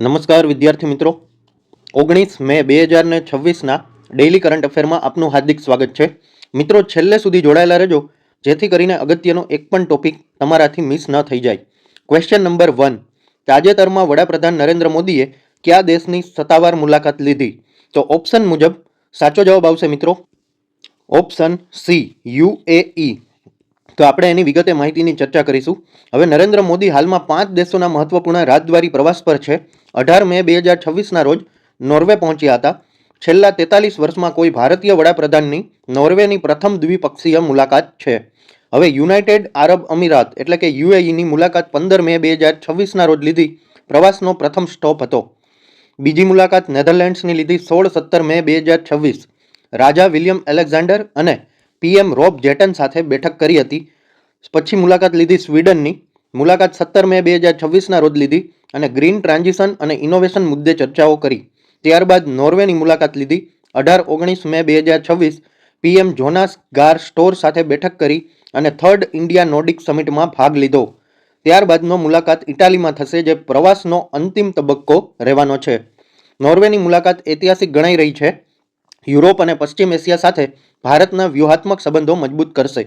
નમસ્કાર વિદ્યાર્થી મિત્રો, 19 મે 2026ના ડેઇલી કરંટ અફેરમાં આપનું હાર્દિક સ્વાગત છે. મિત્રો, છેલ્લે સુધી જોડાયેલા રહેજો જેથી કરીને અગત્યનો એક પણ ટોપિક તમારાથી મિસ ન થઈ જાય. Question number 1. તાજેતરમાં વડાપ્રધાન નરેન્દ્ર મોદીએ કયા દેશની સત્તાવાર મુલાકાત લીધી? તો ઓપ્શન મુજબ સાચો જવાબ આવશે મિત્રો ઓપ્શન સી, UAE. તો આપણે એની વિગતે માહિતીની ચર્ચા કરીશું. હવે નરેન્દ્ર મોદી હાલમાં 5 દેશોના મહત્વપૂર્ણ રાજદ્વારી પ્રવાસ પર છે. 18 મે 2026ના રોજ નોર્વે પહોંચ્યા હતા. છેલ્લા 43 વર્ષમાં કોઈ ભારતીય વડાપ્રધાનની નોર્વેની પ્રથમ દ્વિપક્ષીય મુલાકાત છે. હવે યુનાઇટેડ આરબ અમીરાત એટલે કે UAEની મુલાકાત 15 મે 2026ના રોજ લીધી. પ્રવાસનો પ્રથમ સ્ટોપ હતો. બીજી મુલાકાત નેધરલેન્ડ્સની લીધી 16-17 મે 2026. રાજા વિલિયમ એલેક્ઝાન્ડર અને PM રોબ જેટન સાથે બેઠક કરી હતી. પછી મુલાકાત લીધી સ્વીડનની. મુલાકાત 17 મે 2026ના રોજ લીધી અને ગ્રીન ટ્રાન્ઝિશન અને ઇનોવેશન મુદ્દે ચર્ચાઓ કરી. ત્યારબાદ નોર્વેની મુલાકાત લીધી. 18-19 મે 2026 PM જોનાસ ગાર સ્ટોર સાથે બેઠક કરી અને થર્ડ ઇન્ડિયા નોર્ડિક સમિટમાં ભાગ લીધો. ત્યારબાદનો મુલાકાત ઇટાલીમાં થશે, જે પ્રવાસનો અંતિમ તબક્કો રહેવાનો છે. નોર્વેની મુલાકાત ઐતિહાસિક ગણાઈ રહી છે. યુરોપ અને પશ્ચિમ એશિયા સાથે ભારતના વ્યૂહાત્મક સંબંધો મજબૂત કરશે.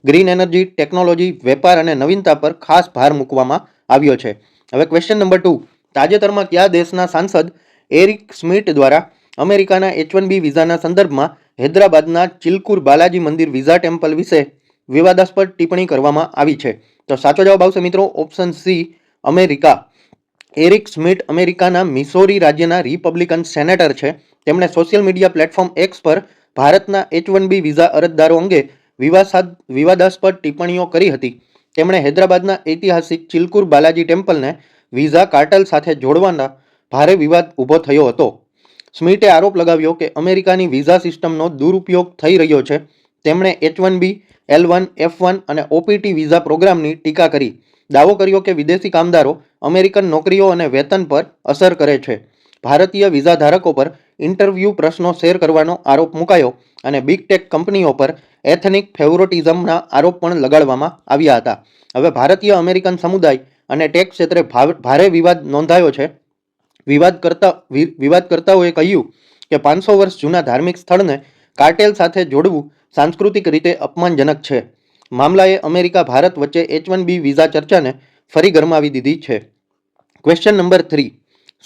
ગ્રીન એનર્જી, ટેકનોલોજી, વેપાર અને નવીનતા પર ખાસ ભાર મૂકવામાં આવ્યો છે. હવે ક્વેશ્ચન નંબર 2. તાજેતરમાં કયા દેશના સાંસદ એરિક સ્મિટ દ્વારા અમેરિકાના H-1B વિઝાના સંદર્ભમાં હૈદરાબાદના ચિલકુર બાલાજી મંદિર વિઝા ટેમ્પલ વિશે વિવાદાસ્પદ ટિપ્પણી કરવામાં આવી છે? તો સાચો જવાબ આવશે મિત્રો ઓપ્શન સી, અમેરિકા. એરિક સ્મિટ અમેરિકાના મિસોરી રાજ્યના રિપબ્લિકન સેનેટર છે. તેમણે સોશિયલ મીડિયા પ્લેટફોર્મ એક્સ પર ભારતના H-1B વિઝા અરજદારો અંગે વિવાદાસ્પદ ટિપ્પણીઓ કરી હતી. તેમણે હૈદરાબાદના ઐતિહાસિક ચિલકુર બાલાજી ટેમ્પલને વિઝા કાર્ટલ સાથે જોડવાના ભારે વિવાદ ઊભો થયો હતો. સ્મિટે આરોપ લગાવ્યો કે અમેરિકાની વિઝા સિસ્ટમનો દુરુપયોગ થઈ રહ્યો છે. તેમણે H-1B, L-1, F-1 અને OPT વિઝા પ્રોગ્રામની ટીકા કરી. દાવો કર્યો કે વિદેશી કામદારો અમેરિકન નોકરીઓ અને વેતન પર અસર કરે છે. ભારતીય વિઝા ધારકો પર ઇન્ટરવ્યૂ પ્રશ્નો શેર કરવાનો આરોપ મુકાયો અને બિગ ટેક કંપનીઓ પર એથનિક ફેવરોટિઝમના આરોપ પણ લગાડવામાં આવ્યા હતા. હવે ભારતીય અમેરિકન સમુદાય અને ટેક ક્ષેત્રે ભારે વિવાદ નોંધાયો છે. વિવાદકર્તાઓએ કહ્યું કે 500 વર્ષ જૂના ધાર્મિક સ્થળને કાર્ટેલ સાથે જોડવું સાંસ્કૃતિક રીતે અપમાનજનક છે. મામલાએ અમેરિકા ભારત વચ્ચે H-1B વિઝા ચર્ચાને ફરી ગરમાવી દીધી છે. Question number 3.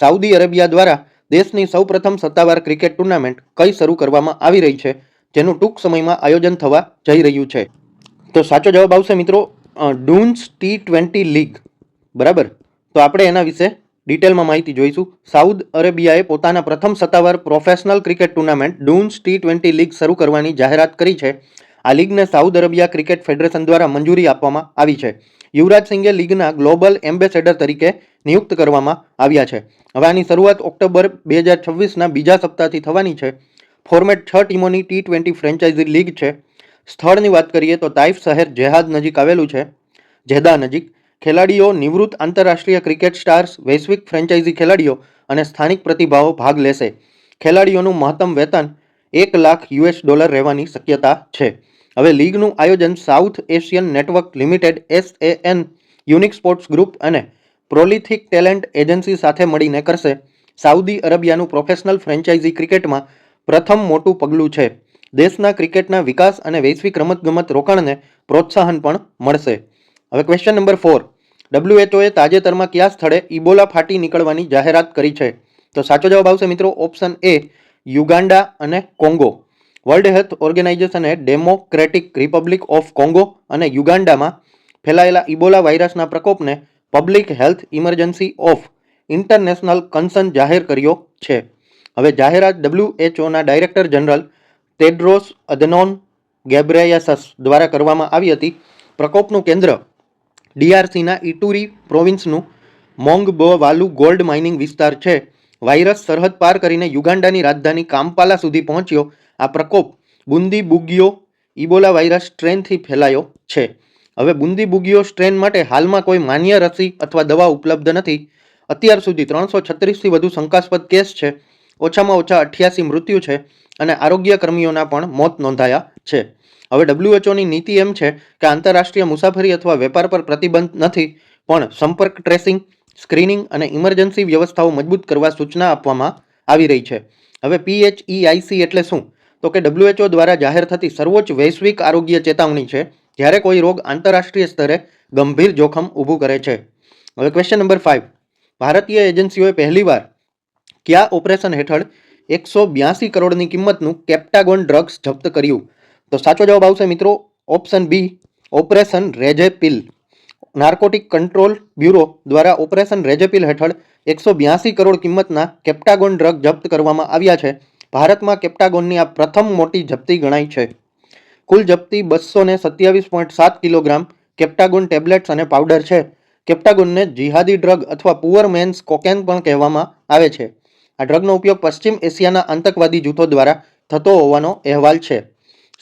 સાઉદી અરેબિયા દ્વારા દેશની સૌપ્રથમ સત્તાવાર ક્રિકેટ ટુર્નામેન્ટ કઈ શરૂ કરવામાં આવી રહી છે, જેનું ટૂંક સમયમાં આયોજન થવા જઈ રહ્યું છે? તો સાચો જવાબ આવશે મિત્રો ડૂન્સ T20 લીગ. બરાબર, તો આપણે એના વિશે ડિટેલમાં માહિતી જોઈશું. સાઉદ અરેબિયાએ પોતાના પ્રથમ સત્તાવાર પ્રોફેશનલ ક્રિકેટ ટુર્નામેન્ટ ડૂન્સ T20 લીગ શરૂ કરવાની જાહેરાત કરી છે. આ લીગને સાઉદ અરેબિયા ક્રિકેટ ફેડરેશન દ્વારા મંજૂરી આપવામાં આવી છે. યુવરાજ સિંઘે લીગના ગ્લોબલ એમ્બેસેડર તરીકે નિયુક્ત કરવામાં આવ્યા છે. હવે આની શરૂઆત ઓક્ટોબર 2026ના બીજા સપ્તાહથી થવાની છે. ફોર્મેટ 6 ટીમોની T20 ફ્રેન્ચાઇઝી લીગ છે. સ્થળની વાત કરીએ તો તાઇફ શહેર જેહાદ નજીક આવેલું છે. જેદા નજીક. ખેલાડીઓ, નિવૃત્ત આંતરરાષ્ટ્રીય ક્રિકેટ સ્ટાર્સ, વૈશ્વિક ફ્રેન્ચાઇઝી ખેલાડીઓ અને સ્થાનિક પ્રતિભાઓ ભાગ લેશે. ખેલાડીઓનું મહત્તમ વેતન $1 લાખ રહેવાની શક્યતા છે. હવે લીગનું આયોજન south Asian network limited SAN, unique sports group અને પ્રોલિથિક ટેલેન્ટ એજન્સી સાથે મળીને કરશે. સાઉદી અરેબિયાનું પ્રોફેશનલ ફ્રેન્ચાઇઝી ક્રિકેટમાં પ્રથમ મોટું પગલું છે. દેશના ક્રિકેટના વિકાસ અને વૈશ્વિક રમતગમત રોકાણને પ્રોત્સાહન પણ મળશે. હવે ક્વેશ્ચન નંબર 4. WHOએ તાજેતરમાં કયા સ્થળે ઇબોલા ફાટી નીકળવાની જાહેરાત કરી છે? તો સાચો જવાબ આવશે મિત્રો ઓપ્શન એ, યુગાન્ડા અને કોંગો. વર્લ્ડ હેલ્થ ઓર્ગેનાઇઝેશને ડેમોક્રેટિક રિપબ્લિક ઓફ કોંગો અને યુગાન્ડામાં ફેલાયેલા ઇબોલા વાયરસના પ્રકોપને public health emergency of international concern જાહેર કર્યો છે. હવે જાહેરાત WHOના director general Tedros Adhanom Ghebreyesus દ્વારા કરવામાં આવી હતી. પ્રકોપનું કેન્દ્ર DRCના ઇટુરી પ્રોવિન્સનું મોંગબોવાલુ ગોલ્ડ માઇનિંગ વિસ્તાર છે. વાયરસ સરહદ પાર કરીને યુગાન્ડાની રાજધાની કામ્પાલા સુધી પહોંચ્યો. આ પ્રકોપ બુંદી બુગિયો ઇબોલા વાયરસ સ્ટ્રેનથી ફેલાયો છે. હવે બુંદી બુગિયો સ્ટ્રેન માટે હાલમાં કોઈ માન્ય રસી અથવા દવા ઉપલબ્ધ નથી. અત્યાર સુધી 336થી વધુ શંકાસ્પદ કેસ છે. ઓછામાં ઓછા 88 મૃત્યુ છે અને આરોગ્ય કર્મીઓના પણ મોત નોંધાયા છે. હવે WHOની નીતિ એમ છે કે આંતરરાષ્ટ્રીય મુસાફરી અથવા વેપાર પર પ્રતિબંધ નથી, પણ સંપર્ક ટ્રેસિંગ, સ્ક્રીનિંગ અને ઇમરજન્સી વ્યવસ્થાઓ મજબૂત કરવા સૂચના આપવામાં આવી રહી છે. હવે PHEIC એટલે શું? તો કે WHO દ્વારા જાહેર થતી સર્વોચ્ચ વૈશ્વિક આરોગ્ય ચેતવણી છે જ્યારે કોઈ રોગ આંતરરાષ્ટ્રીય સ્તરે ગંભીર જોખમ ઊભું કરે છે. હવે ક્વેશ્ચન નંબર 5, ભારતીય એજન્સીઓએ પહેલીવાર કયા ઓપરેશન હેઠળ 182 કરોડની કિંમતનું કેપ્ટાગોન ડ્રગ્સ જપ્ત કર્યું? તો સાચો જવાબ આવશે મિત્રો option B, operation Ragepill. Narcotic control bureau દ્વારા ઓપરેશન રેજેપિલ હેઠળ 182 કરોડ કિંમતના કેપ્ટાગોન ડ્રગ જપ્ત કરવામાં આવ્યા છે. ભારતમાં કેપ્ટાગોનની આ પ્રથમ મોટી જપ્તી ગણાય છે. કુલ જપ્તી 227.7 કિલોગ્રામ કેપ્ટાગોન ટેબ્લેટ્સ અને પાવડર છે. કેપ્ટાગોનને જિહાદી ડ્રગ અથવા પુઅર મેન્સ કોકેન પણ કહેવામાં આવે છે. આ ડ્રગનો ઉપયોગ પશ્ચિમ એશિયાના આતંકવાદી જૂથો દ્વારા થતો હોવાનો અહેવાલ છે.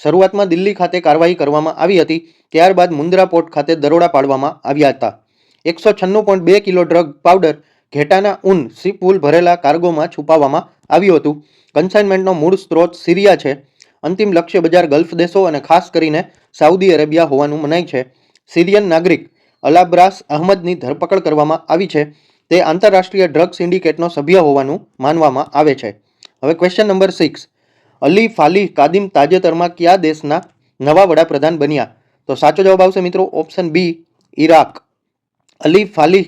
શરૂઆતમાં દિલ્હી ખાતે કાર્યવાહી કરવામાં આવી હતી, ત્યારબાદ મુન્દ્રા પોર્ટ ખાતે દરોડા પાડવામાં આવ્યા હતા. 196.2 કિલો ડ્રગ પાવડર ઘેટાના ઊન શિપફૂલ ભરેલા કાર્ગોમાં છુપાવવામાં આવ્યું હતું. કન્સાઇનમેન્ટનો મૂળ સ્ત્રોત સિરિયા છે. અંતિમ લક્ષ્ય બજાર ગલ્ફ દેશો અને ખાસ કરીને સાઉદી અરેબિયા હોવાનું મનાય છે. સિરિયન નાગરિક અલાબ્રાસ અહમદની ધરપકડ કરવામાં આવી છે. તે આંતરરાષ્ટ્રીય ડ્રગ સિન્ડિકેટનો સભ્ય હોવાનું માનવામાં આવે છે. હવે ક્વેશ્ચન નંબર 6, અલી ફાલીહ કાદિમ તાજેતરમાં કયા દેશના નવા વડાપ્રધાન બન્યા? તો સાચો જવાબ આવશે મિત્રો ઓપ્શન બી, ઈરાક. અલી ફાલીહ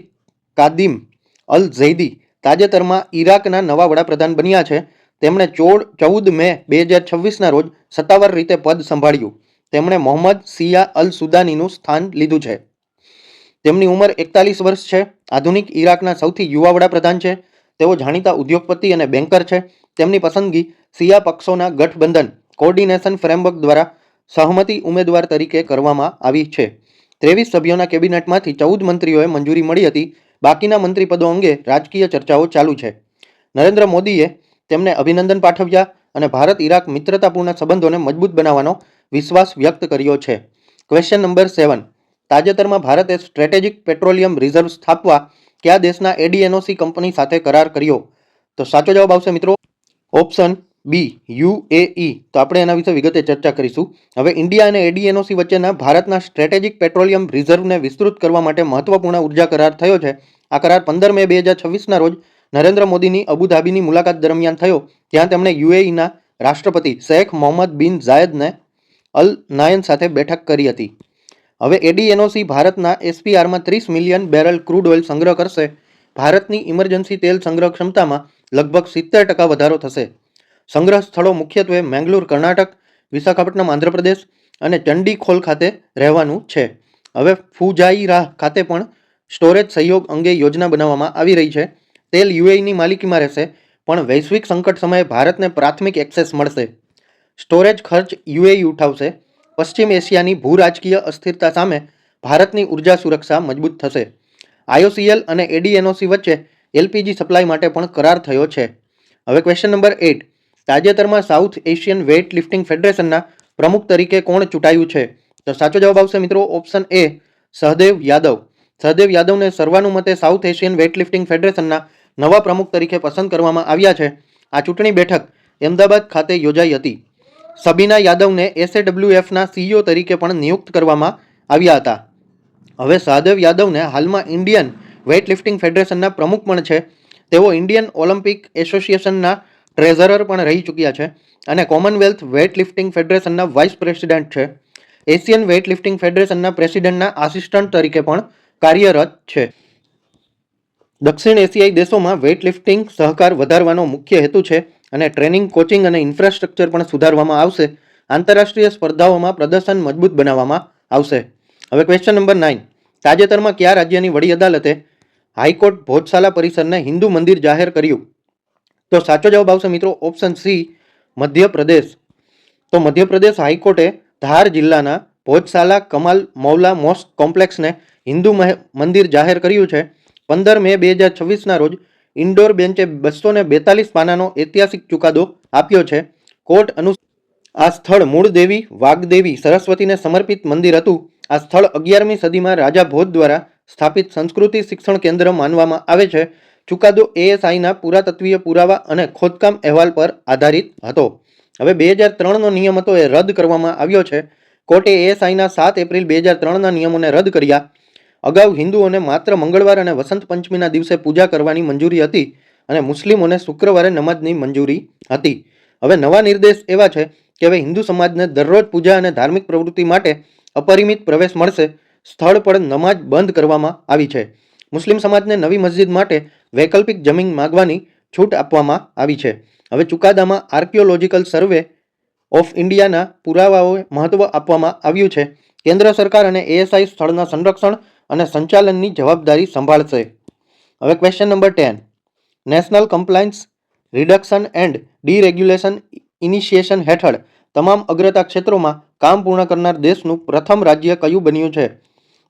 કાદિમ અલ ઝૈદી તાજેતરમાં ઈરાકના નવા વડાપ્રધાન બન્યા છે. તેમણે 14 મે 2026ના રોજ સત્તાવાર રીતે પદ સંભાળ્યું. તેમણે મોહમ્મદ સિયા અલ સુદાનીનું સ્થાન લીધું છે. તેમની ઉંમર 41 વર્ષ છે. આધુનિક ઈરાકના સૌથી યુવા વડાપ્રધાન છે. તેઓ જાણીતા ઉદ્યોગપતિ અને બેન્કર છે. તેમની પસંદગી શિયા પક્ષોના ગઠબંધન કોઓર્ડિનેશન ફ્રેમવર્ક દ્વારા સહમતિ ઉમેદવાર તરીકે કરવામાં આવી છે. 23 સભ્યોના કેબિનેટમાંથી 14 મંત્રીઓએ મંજૂરી મળી હતી. બાકીના મંત્રીપદો અંગે રાજકીય ચર્ચાઓ ચાલુ છે. નરેન્દ્ર મોદીએ તેમને અભિનંદન પાઠવ્યા અને ભારત ઈરાક મિત્રતાપૂર્ણ સંબંધોને મજબૂત બનાવવાનો વિશ્વાસ વ્યક્ત કર્યો છે. ક્વેશ્ચન નંબર 7, તાજેતરમાં ભારતે સ્ટ્રેટેજિક પેટ્રોલિયમ રિઝર્વ સ્થાપવા કયા દેશના ADNOC કંપની સાથે કરાર કર્યો? તો સાચો જવાબ આવશે મિત્રો ઓપ્શન બી, UAE. તો આપણે એના વિશે વિગતે ચર્ચા કરીશું. હવે ઇન્ડિયા અને ADNOC વચ્ચેના ભારતના સ્ટ્રેટેજિક પેટ્રોલિયમ રિઝર્વને વિસ્તૃત કરવા માટે મહત્વપૂર્ણ ઉર્જા કરાર થયો છે. આ કરાર 15 મે 2026ના રોજ નરેન્દ્ર મોદીની અબુધાબીની મુલાકાત દરમિયાન થયો, જ્યાં તેમણે UAEના રાષ્ટ્રપતિ શેખ મોહમ્મદ બિન ઝાયદને અલ નાયન સાથે બેઠક કરી હતી. હવે ADNOC ભારતના SPRમાં 30 મિલિયન બેરલ ક્રૂડ ઓઇલ સંગ્રહ કરશે. ભારતની ઇમરજન્સી તેલ સંગ્રહ ક્ષમતામાં લગભગ 70% વધારો થશે. સંગ્રહ સ્થળો મુખ્યત્વે મેંગલુર કર્ણાટક, વિશાખાપટ્ટનમ આંધ્રપ્રદેશ અને ચંડીખોલ ખાતે રહેવાનું છે. હવે ફુજાઈરાહ ખાતે પણ સ્ટોરેજ સહયોગ અંગે યોજના બનાવવામાં આવી રહી છે. તેલ UAEની માલિકીમાં રહેશે, પણ વૈશ્વિક સંકટ સમયે ભારતને પ્રાથમિક એક્સેસ મળશે. સ્ટોરેજ ખર્ચ UAE ઉઠાવશે. પશ્ચિમ એશિયાની ભૂરાજકીય અસ્થિરતા સામે ભારતની ઉર્જા સુરક્ષા મજબૂત થશે. IOCL અને ADNOC વચ્ચે LPG સપ્લાય માટે પણ કરાર થયો છે. હવે ક્વેશ્ચન નંબર 8, તાજેતરમાં સાઉથ એશિયન વેઇટ લિફ્ટિંગ ફેડરેશનના પ્રમુખ તરીકે કોણ ચૂંટાયું છે? તો સાચો જવાબ આવશે મિત્રો ઓપ્શન એ, સહદેવ યાદવ. સહદેવ યાદવને સર્વાનુમતે સાઉથ એશિયન વેઇટ લિફ્ટિંગ ફેડરેશનના નવા પ્રમુખ તરીકે પસંદ કરવામાં આવ્યા છે. આ ચૂંટણી બેઠક અમદાવાદ ખાતે યોજાઈ હતી. સબીના યાદવને SAWFના CEO તરીકે પણ નિયુક્ત કરવામાં આવ્યા હતા. હવે સહદેવ યાદવને હાલમાં ઇન્ડિયન વેઇટ લિફ્ટિંગ ફેડરેશનના પ્રમુખ પણ છે. તેઓ ઇન્ડિયન ઓલિમ્પિક એસોસિએશનના ટ્રેઝરર પણ રહી ચૂક્યા છે અને કોમનવેલ્થ વેઇટ લિફ્ટિંગ ફેડરેશનના વાઇસ પ્રેસિડેન્ટ છે. એશિયન વેઇટ લિફ્ટિંગ ફેડરેશનના પ્રેસિડેન્ટના આસિસ્ટન્ટ તરીકે પણ કાર્યરત છે. દક્ષિણ એશિયાઈ દેશોમાં વેઇટ લિફ્ટિંગ સહકાર વધારવાનો મુખ્ય હેતુ છે અને ટ્રેનિંગ, કોચિંગ અને ઇન્ફ્રાસ્ટ્રક્ચર પણ સુધારવામાં આવશે. આંતરરાષ્ટ્રીય સ્પર્ધાઓમાં પ્રદર્શન મજબૂત બનાવવામાં આવશે. હવે ક્વેશ્ચન નંબર 9, તાજેતરમાં કયા રાજ્યની વડી અદાલતે હાઈકોર્ટ ભોજશાલા પરિસરને હિન્દુ મંદિર જાહેર કર્યું? તો સાચો જવાબ આવશે મિત્રો ઓપ્શન સી, મધ્યપ્રદેશ. તો મધ્યપ્રદેશ હાઈકોર્ટે ધાર જિલ્લાના ભોજશાલા કમાલ મૌલા મોસ્ક કોમ્પ્લેક્સને હિન્દુ મંદિર જાહેર કર્યું છે. 15 મે 2026ના રોજ ઇન્ડોર બેન્ચે 242 પાનાનો ઐતિહાસિક ચુકાદો આપ્યો છે. કોર્ટ અનુસાર આ સ્થળ મૂળ દેવી વાગદેવી સરસ્વતીને સમર્પિત મંદિર હતું. આ સ્થળ 11મી સદીમાં રાજા ભોજ દ્વારા સ્થાપિત સંસ્કૃતિ શિક્ષણ કેન્દ્ર માનવામાં આવે છે. ચુકાદો ASIના પુરાતત્વીય પુરાવા અને ખોદકામ અહેવાલ પર આધારિત હતો. હવે 2003નો નિયમ હતો એ રદ કરવામાં આવ્યો છે. કોર્ટે ASIના 7 એપ્રિલ 2003ના નિયમોને રદ કર્યા. અગાઉ હિન્દુઓને માત્ર મંગળવાર અને વસંત પંચમીના દિવસે પૂજા કરવાની મંજૂરી હતી અને મુસ્લિમોને શુક્રવારે નમાજની મંજૂરી હતી. હવે નવા નિર્દેશ એવા છે કે હવે હિન્દુ સમાજને દરરોજ પૂજા અને ધાર્મિક પ્રવૃત્તિ માટે અપરિમિત પ્રવેશ મળશે. સ્થળ પર નમાજ બંધ કરવામાં આવી છે. મુસ્લિમ સમાજને નવી મસ્જિદ માટે વૈકલ્પિક જમીન માગવાની છૂટ આપવામાં આવી છે. હવે ચુકાદામાં આર્કિયોલોજીકલ સર્વે ઓફ ઇન્ડિયાના પુરાવાઓએ મહત્વ આપવામાં આવ્યું છે. કેન્દ્ર સરકાર અને એએસઆઈ સ્થળના સંરક્ષણ અને સંચાલનની જવાબદારી સંભાળશે. હવે question number 10. National compliance reduction and deregulation initiation હેઠળ તમામ અગ્રતા ક્ષેત્રોમાં કામ પૂર્ણ કરનાર દેશનું પ્રથમ રાજ્ય કયું બન્યું છે?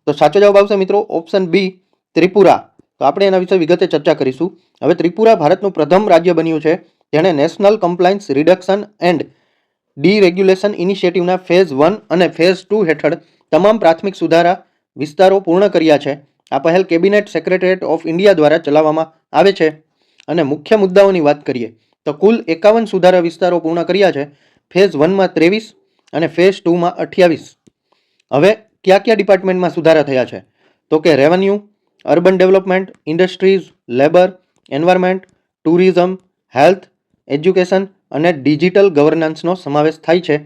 તો સાચો જવાબ આવશે મિત્રો ઓપ્શન બી, ત્રિપુરા. તો આપણે એના વિશે વિગતે ચર્ચા કરીશું. હવે ત્રિપુરા ભારતનું પ્રથમ રાજ્ય બન્યું છે જેણે national compliance reduction and deregulation ઇનિશિયેટિવના ફેઝ 1 અને ફેઝ 2 હેઠળ તમામ પ્રાથમિક સુધારા વિસ્તારો પૂર્ણ કર્યા છે. આ પહેલ કેબિનેટ સેક્રેટરીએટ ઓફ ઇન્ડિયા દ્વારા ચલાવવામાં આવે છે. અને મુખ્ય મુદ્દાઓની વાત કરીએ તો કુલ 51 સુધારા વિસ્તારો પૂર્ણ કર્યા છે. ફેઝ 1માં 23 અને ફેઝ 2માં 28. હવે કયા કયા ડિપાર્ટમેન્ટમાં સુધારા થયા છે? તો કે revenue, urban development, industries, labour, environment, tourism, health, education અને ડિજિટલ ગવર્નન્સનો સમાવેશ થાય છે.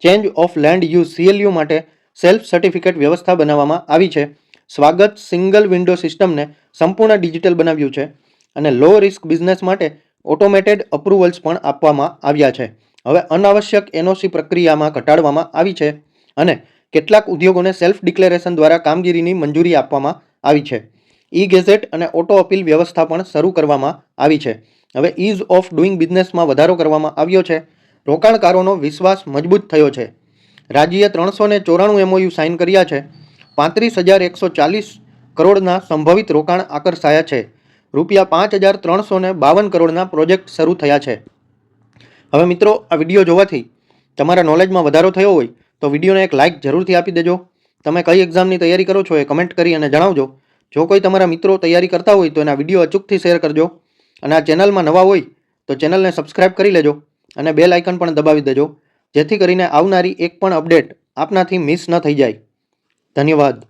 Change of land use CLU માટે સેલ્ફ સર્ટિફિકેટ વ્યવસ્થા બનાવવામાં આવી છે. સ્વાગત સિંગલ વિન્ડો સિસ્ટમને સંપૂર્ણ ડિજિટલ બનાવ્યું છે અને લો રિસ્ક બિઝનેસ માટે ઓટોમેટેડ અપ્રુવલ્સ પણ આપવામાં આવ્યા છે. હવે અનાવશ્યક NOC પ્રક્રિયામાં ઘટાડવામાં આવી છે અને કેટલાક ઉદ્યોગોને સેલ્ફ ડિક્લેરેશન દ્વારા કામગીરીની મંજૂરી આપવામાં આવી છે. ઈ ગેઝેટ અને ઓટો અપીલ વ્યવસ્થા પણ શરૂ કરવામાં આવી છે. હવે ઇઝ ઓફ ડુઈંગ બિઝનેસમાં વધારો કરવામાં આવ્યો છે. રોકાણકારોનો વિશ્વાસ મજબૂત થયો છે. રાજ્યએ 394 MOU સાઇન કર્યા છે. 35,140 કરોડના સંભવિત રોકાણ આકર્ષાયા છે. રૂપિયા 5,352 કરોડના પ્રોજેક્ટ શરૂ થયા છે. હવે મિત્રો આ વિડીયો જોવાથી તમારા નોલેજમાં વધારો થયો હોય તો વિડીયોને એક લાઇક જરૂરથી આપી દેજો. તમે કઈ એક્ઝામની તૈયારી કરો છો એ કમેન્ટ કરી અને જણાવજો. જો કોઈ તમારા મિત્રો તૈયારી કરતા હોય તો એના વિડીયો અચૂકથી શેર કરજો. અને આ ચેનલમાં નવા હોય તો ચેનલને સબસ્ક્રાઇબ કરી લેજો અને બેલ આઇકન પણ દબાવી દેજો જેથી કરીને આવનારી એક પણ અપડેટ આપનાથી મિસ ન થઈ જાય. ધન્યવાદ.